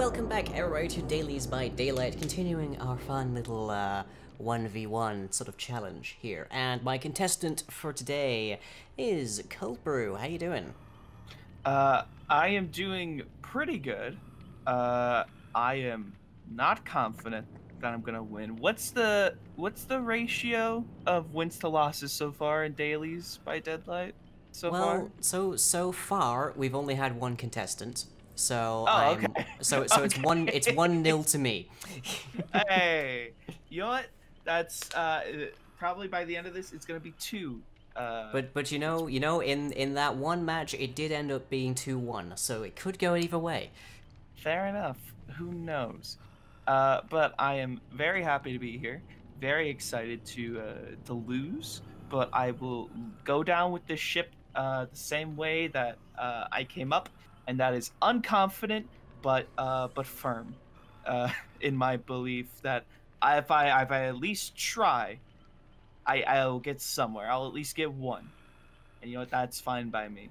welcome back everybody to Dailies by Daylight, continuing our fun little 1v1 sort of challenge here. And my contestant for today is ColdBrew. How you doing? I am doing pretty good. I am not confident that I'm gonna win. What's the ratio of wins to losses so far in Dailies by Deadlight far? So far we've only had one contestant. So Oh, okay. so Okay. it's 1-0 to me. Hey, you know what? That's probably by the end of this it's gonna be 2. But you know in that one match it did end up being 2-1, so it could go either way. Fair enough. Who knows? But I am very happy to be here. Very excited to lose, but I will go down with this ship the same way that I came up, and that is unconfident but firm in my belief that if I at least try, I'll get somewhere. I'll at least get one, and you know what? That's fine by me.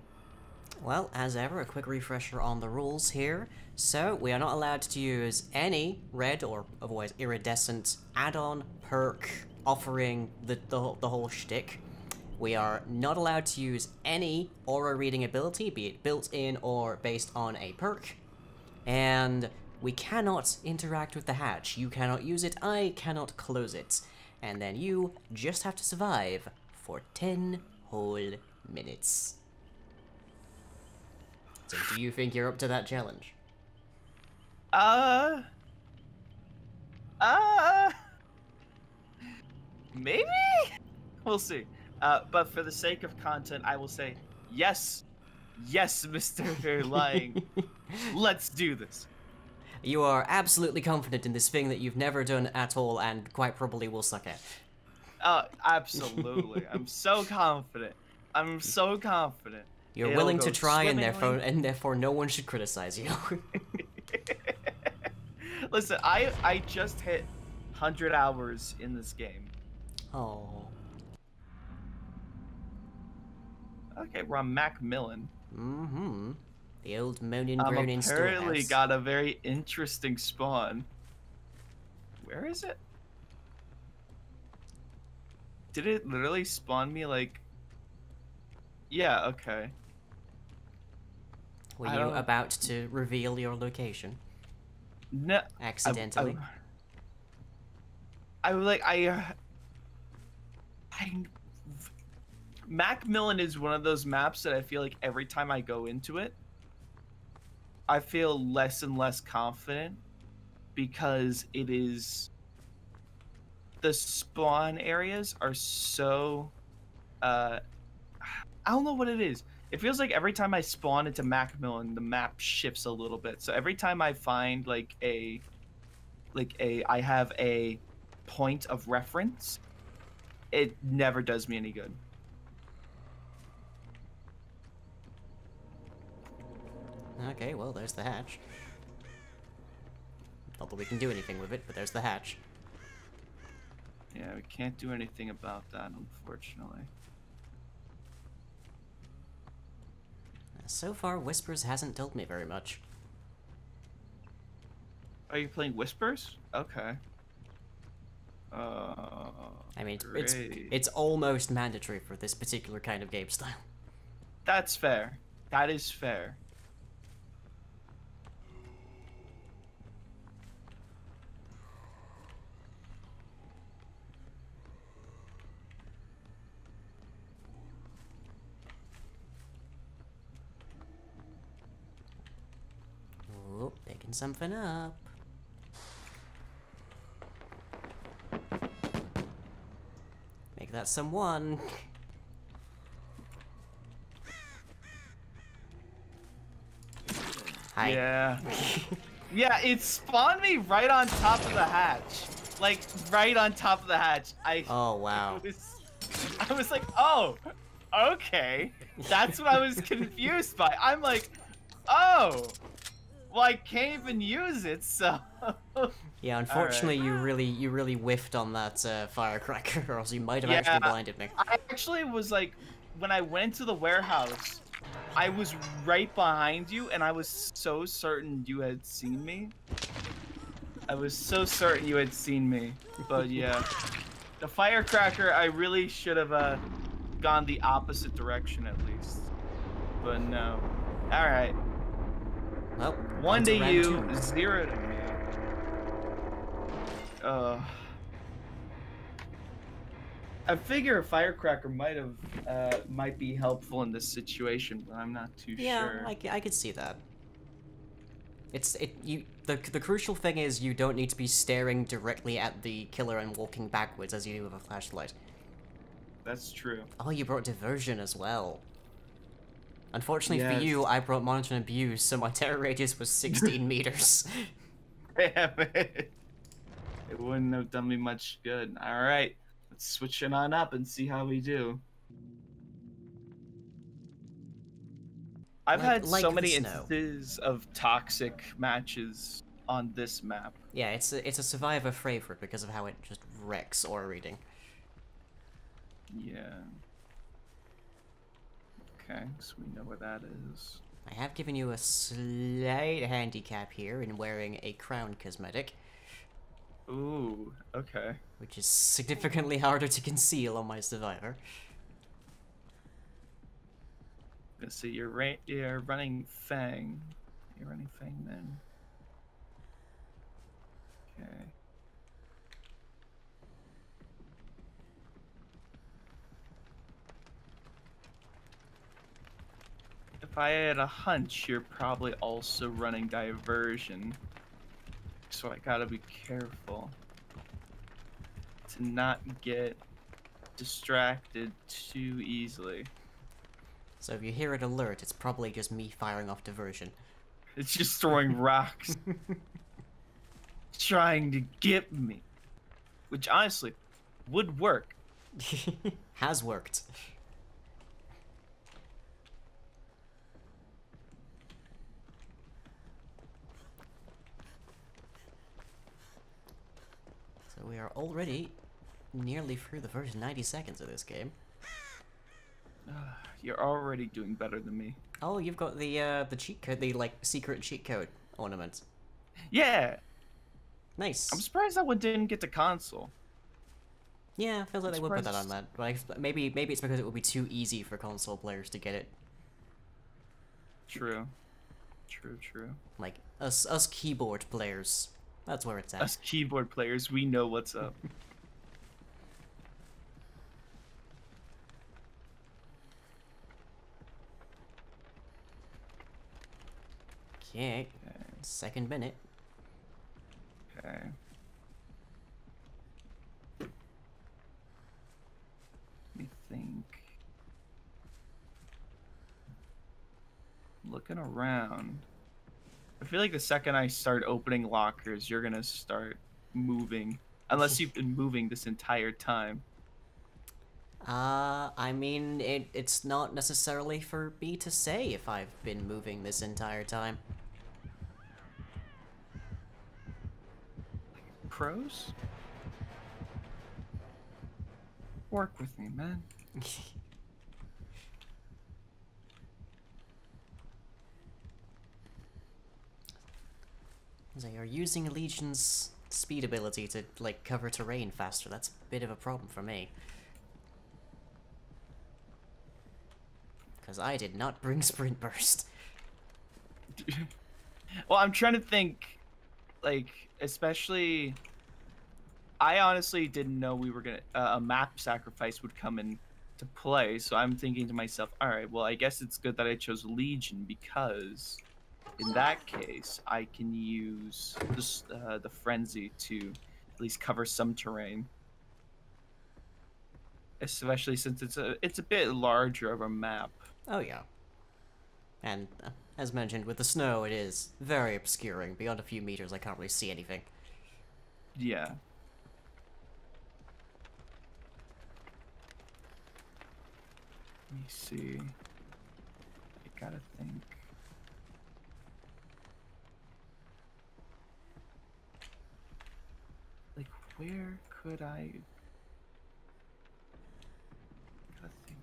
Well, as ever, a quick refresher on the rules here. So, we are not allowed to use any red or otherwise iridescent add-on, perk, offering the whole shtick. We are not allowed to use any aura reading ability, be it built-in or based on a perk. And we cannot interact with the hatch. You cannot use it, I cannot close it. And then you just have to survive for 10 whole minutes. So do you think you're up to that challenge? Maybe? We'll see. But for the sake of content, I will say, yes, Mr. Lying. Let's do this. You are absolutely confident in this thing that you've never done at all and quite probably will suck at. Absolutely. I'm so confident. I'm so confident. You're willing to try and therefore no one should criticize you. Listen, I just hit 100 hours in this game. Oh. Okay, we're on Macmillan. Mm-hmm. The old moaning groaning storehouse. Apparently got a very interesting spawn. Where is it? Did it literally spawn me like... Yeah, okay. Were you about to reveal your location? No. Accidentally? Macmillan is one of those maps that I feel like every time I go into it, I feel less and less confident because it is... The spawn areas are so... I don't know what it is. It feels like every time I spawn into Macmillan, the map shifts a little bit. So every time I find I have a point of reference, it never does me any good. Okay, well, there's the hatch. Not that we can do anything with it, but there's the hatch. Yeah, we can't do anything about that, unfortunately. So far, Whispers hasn't told me very much. Are you playing Whispers? Okay. I mean, great. it's almost mandatory for this particular kind of game style. That's fair. That is fair. Oh, picking something up. Make that someone. Hi. Yeah. Yeah, it spawned me right on top of the hatch. Like, right on top of the hatch. Oh, wow. I was like, oh, okay. That's what I was confused by. I'm like, oh. Well, I can't even use it, so... Yeah, unfortunately, right. you really whiffed on that firecracker, or else you might have actually blinded me. I actually was like, when I went to the warehouse, I was right behind you, and I was so certain you had seen me. I was so certain you had seen me. But yeah. The firecracker, I really should have gone the opposite direction at least. But no. Alright. Well, 1 to round you, 2. 0 to me. I figure a firecracker might be helpful in this situation, but I'm not too sure. Yeah, I could see that. The crucial thing is you don't need to be staring directly at the killer and walking backwards as you do with a flashlight. That's true. Oh, you brought diversion as well. Unfortunately for Yes. you, I brought monitor and abuse, so my terror radius was 16 meters. Damn it. It wouldn't have done me much good. Alright, let's switch it on up and see how we do. I've had so many instances of toxic matches on this map. Yeah, it's a survivor favorite because of how it just wrecks aura reading. Yeah. Okay, so we know where that is. I have given you a slight handicap here in wearing a crown cosmetic. Ooh, okay. Which is significantly harder to conceal on my survivor. Let's see, you're running Fang. You're running Fang then. Okay. If I had a hunch, you're probably also running diversion. So I gotta be careful to not get distracted too easily. So if you hear it alert, it's probably just me firing off diversion. It's just throwing rocks. Trying to get me. Which honestly would work. Has worked. So we are already nearly through the first 90 seconds of this game. You're already doing better than me. Oh, you've got the cheat code, the like secret cheat code ornament. Yeah. Nice. I'm surprised that one didn't get to console. Yeah, I feel like they would put that on that. But maybe it's because it would be too easy for console players to get it. True. True. Like us keyboard players. That's where it's at. Us keyboard players, we know what's up. Okay. Second minute. Okay. Let me think. Looking around. I feel like the second I start opening lockers, you're gonna start moving. Unless you've been moving this entire time. I mean, it's not necessarily for me to say if I've been moving this entire time. Pros? Work with me, man. So you're using Legion's speed ability to, like, cover terrain faster. That's a bit of a problem for me. Because I did not bring Sprint Burst. Well, I'm trying to think, like, especially... I honestly didn't know we were gonna... a map sacrifice would come into play, so I'm thinking to myself, alright, well, I guess it's good that I chose Legion, because... in that case, I can use this, the Frenzy to at least cover some terrain. Especially since it's a bit larger of a map. Oh yeah. And, as mentioned, with the snow, it is very obscuring. Beyond a few meters, I can't really see anything. Yeah. Let me see. I gotta think. Like, where could I... gotta think.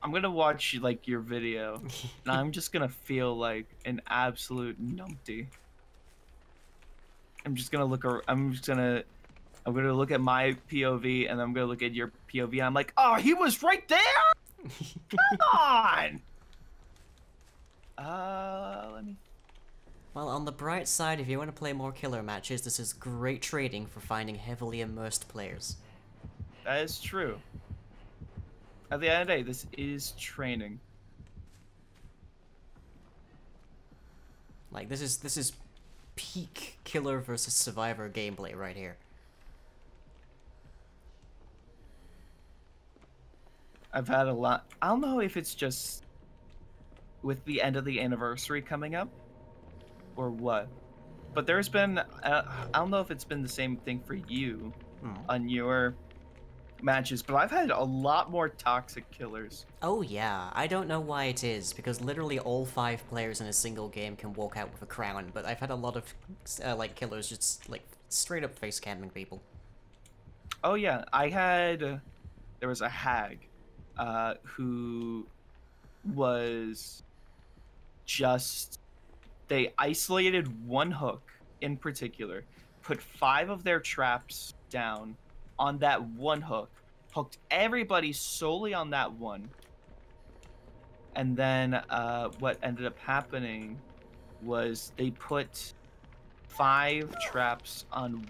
I'm gonna watch like your video, and I'm just gonna feel like an absolute numpty. I'm just gonna look. I'm gonna look at my POV, and I'm gonna look at your POV. I'm like, oh, he was right there. Come on. Let me. Well, on the bright side, if you want to play more killer matches, this is great trading for finding heavily immersed players. That is true. At the end of the day, this is training. Like, this is peak killer versus survivor gameplay right here. I've had a lot. I don't know if it's just with the end of the anniversary coming up or what, but there's been I don't know if it's been the same thing for you on your matches, but I've had a lot more toxic killers. Oh yeah, I don't know why it is, because literally all 5 players in a single game can walk out with a crown, but I've had a lot of like killers just like straight up face camming people. Oh yeah, there was a hag who was just, they isolated one hook in particular, put 5 of their traps down on that one hook, hooked everybody solely on that one, and then what ended up happening was they put 5 traps on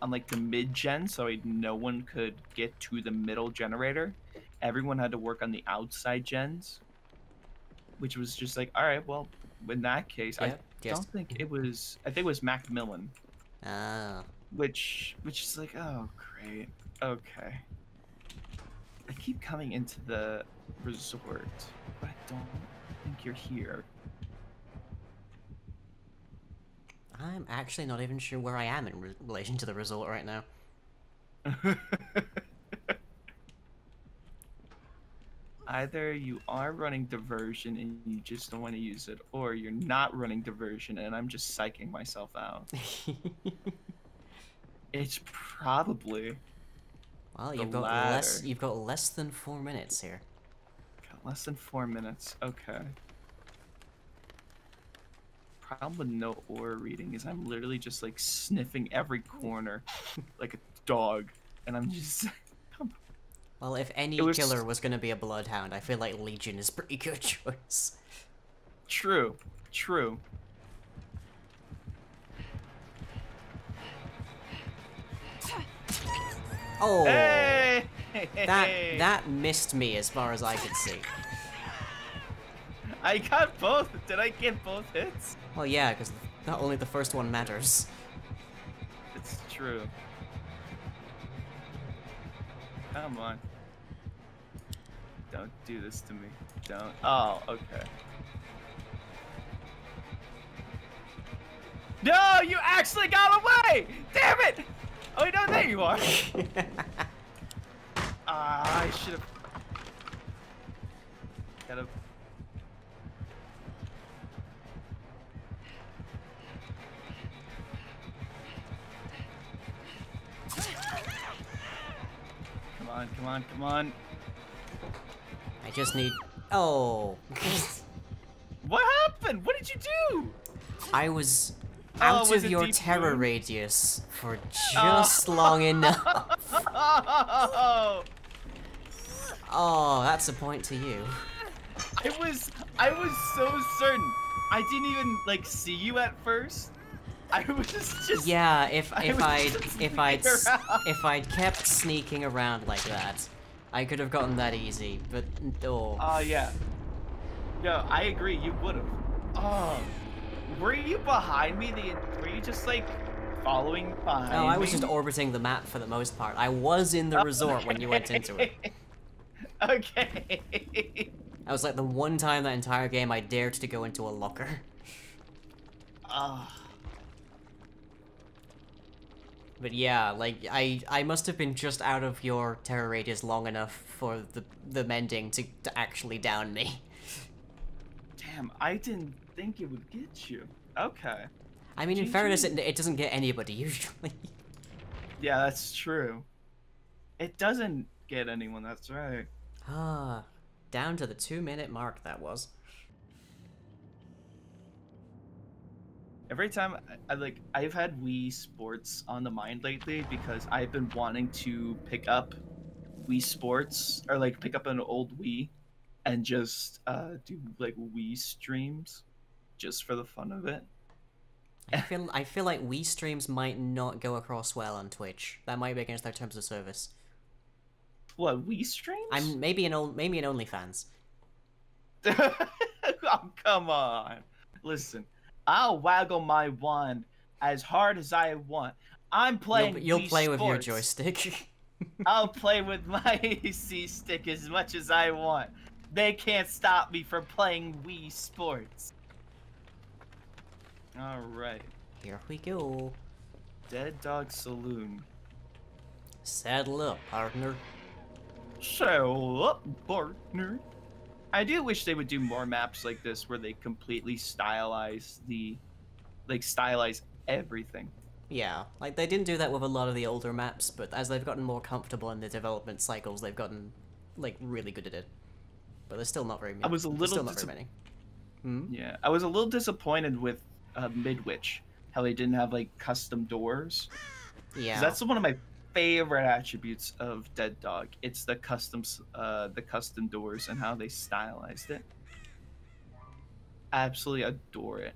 like the mid gen, so no one could get to the middle generator. Everyone had to work on the outside gens, which was just like, all right, well, in that case, yeah, I think it was Macmillan. Ah. Which is like, oh great, okay. I keep coming into the resort, but I don't think you're here. I'm actually not even sure where I am in relation to the resort right now. Either you are running diversion and you just don't want to use it, or you're not running diversion and I'm just psyching myself out. It's probably. Well, you've got less than 4 minutes here. Got less than 4 minutes. Okay. Problem with no aura reading is I'm literally just like sniffing every corner like a dog, and I'm just. Well, if any killer was gonna be a bloodhound, I feel like Legion is a pretty good choice. True. True. Oh, hey! that missed me as far as I could see. I got both. Did I get both hits? Well, yeah, because not only the first one matters. It's true. Come on. Don't do this to me. Don't. Oh, okay. No, you actually got away! Damn it! Oh, no, there you are. I should have. Gotta. Come on, come on, come on. I just need... Oh. What happened? What did you do? I was out of your terror radius for just long enough. Oh, that's a point to you. I was so certain. I didn't even like see you at first. I was just yeah. If I'd kept sneaking around like that, I could have gotten that easy. But oh. Yeah. No, I agree. You would have. Oh, were you behind me? Were you just like following behind? No, I was just orbiting the map for the most part. I was in the resort when you went into it. Okay. That was like the one time that entire game I dared to go into a locker. But yeah, like, I must have been just out of your terror radius long enough for the mending to actually down me. Damn, I didn't think it would get you. Okay. I mean, in fairness, it doesn't get anybody, usually. Yeah, that's true. It doesn't get anyone, that's right. Down to the 2-minute mark, that was. Every time I've had Wii Sports on the mind lately because I've been wanting to pick up Wii Sports or like pick up an old Wii and just do like Wii streams just for the fun of it. I feel like Wii streams might not go across well on Twitch. That might be against their terms of service. What, Wii streams? Maybe an OnlyFans. Oh, come on. Listen, I'll waggle my wand as hard as I want. I'm playing You'll Wii play with your Sports. joystick. I'll play with my AC stick as much as I want. They can't stop me from playing Wii Sports. Alright. Here we go. Dead Dog Saloon. Saddle up, partner. Saddle up, partner. I do wish they would do more maps like this where they completely stylize everything. Yeah, like they didn't do that with a lot of the older maps, but as they've gotten more comfortable in the development cycles, they've gotten like really good at it. But there's still not very many. I was a little still not very many. Hmm? Yeah, I was a little disappointed with Midwich, how they didn't have like custom doors. Yeah, 'Cause that's one of my favorite attributes of Dead Dog. It's the custom doors and how they stylized it. Absolutely adore it.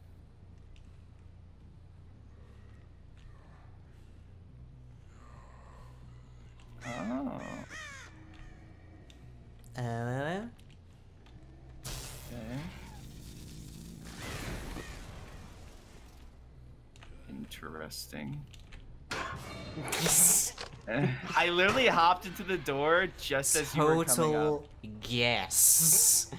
Oh. Uh, Okay. Interesting. I literally hopped into the door just as you were coming up. total guess.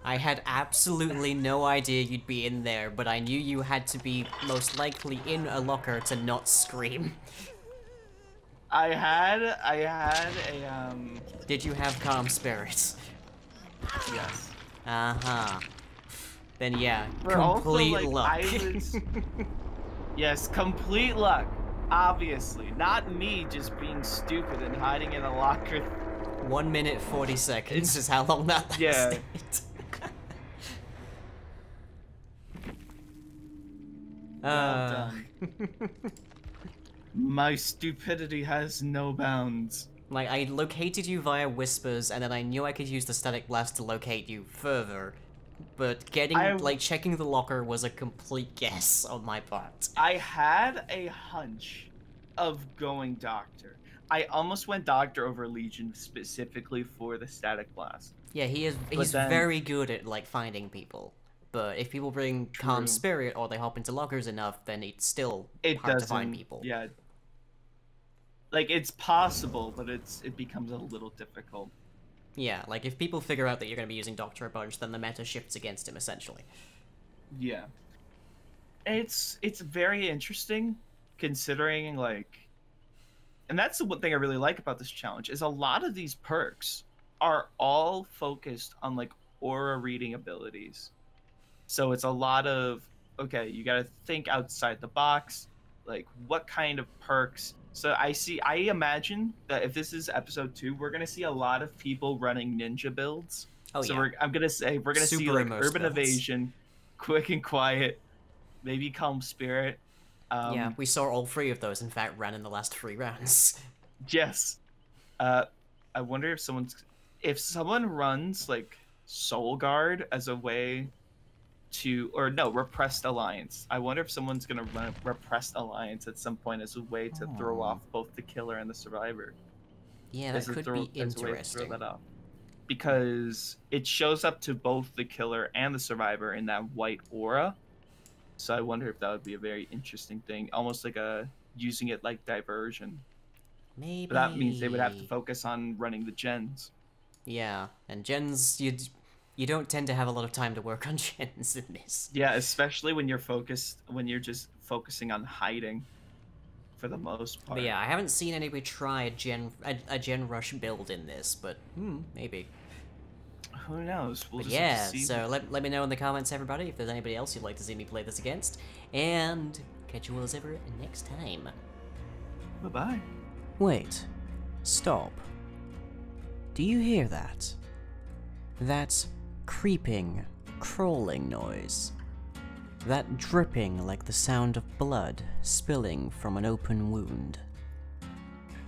I had absolutely no idea you'd be in there, but I knew you had to be most likely in a locker to not scream. I had a Did you have calm spirits? yes. Uh-huh. Then yeah, But also, complete like, luck. I was yes, complete luck. Obviously, not me just being stupid and hiding in a locker. 1 minute 40 seconds is how long that Yeah. lasted. Well done. My stupidity has no bounds. Like, I located you via whispers, and then I knew I could use the static blast to locate you further. But checking the locker was a complete guess on my part. I had a hunch of going Doctor. I almost went Doctor over Legion specifically for the static blast. Yeah, he's then- very good at, like, finding people. But if people bring calm True. spirit or they hop into lockers enough, then it's still It hard doesn't to find people. Yeah. Like, it's possible, but it becomes a little difficult. Yeah, like, if people figure out that you're going to be using Doctor a bunch, then the meta shifts against him, essentially. Yeah. It's very interesting considering, like, and that's the one thing I really like about this challenge is a lot of these perks are all focused on like aura reading abilities. So it's a lot of, okay, you got to think outside the box, like what kind of perks. So I imagine that if this is episode 2, we're going to see a lot of people running ninja builds. Oh, So yeah. I'm going to say we're going to see Super like immersed urban builds. evasion, quick and quiet, maybe calm spirit. Yeah, we saw all 3 of those, in fact, ran in the last 3 rounds. Yes. I wonder if someone runs like Soul Guard as a way to, or no, Repressed Alliance. I wonder if someone's gonna run Repressed Alliance at some point as a way to throw off both the killer and the survivor. Yeah, that could be As a way to interesting. throw that off. Because it shows up to both the killer and the survivor in that white aura. So I wonder if that would be a very interesting thing, almost like using it like diversion. Maybe. But that means they would have to focus on running the gens. Yeah, and gens, you don't tend to have a lot of time to work on gens in this. Yeah, especially when you're just focusing on hiding for the most part. But yeah, I haven't seen anybody try a gen rush build in this, but maybe. Who knows? We'll But just have yeah, to see. so let me know in the comments, everybody, if there's anybody else you'd like to see me play this against, and catch you all as ever next time. Bye-bye. Wait. Stop. Do you hear that? That creeping, crawling noise. That dripping like the sound of blood spilling from an open wound.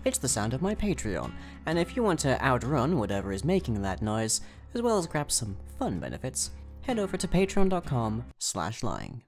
It's the sound of my Patreon, and if you want to outrun whatever is making that noise, as well as grab some fun benefits, head over to patreon.com/lying.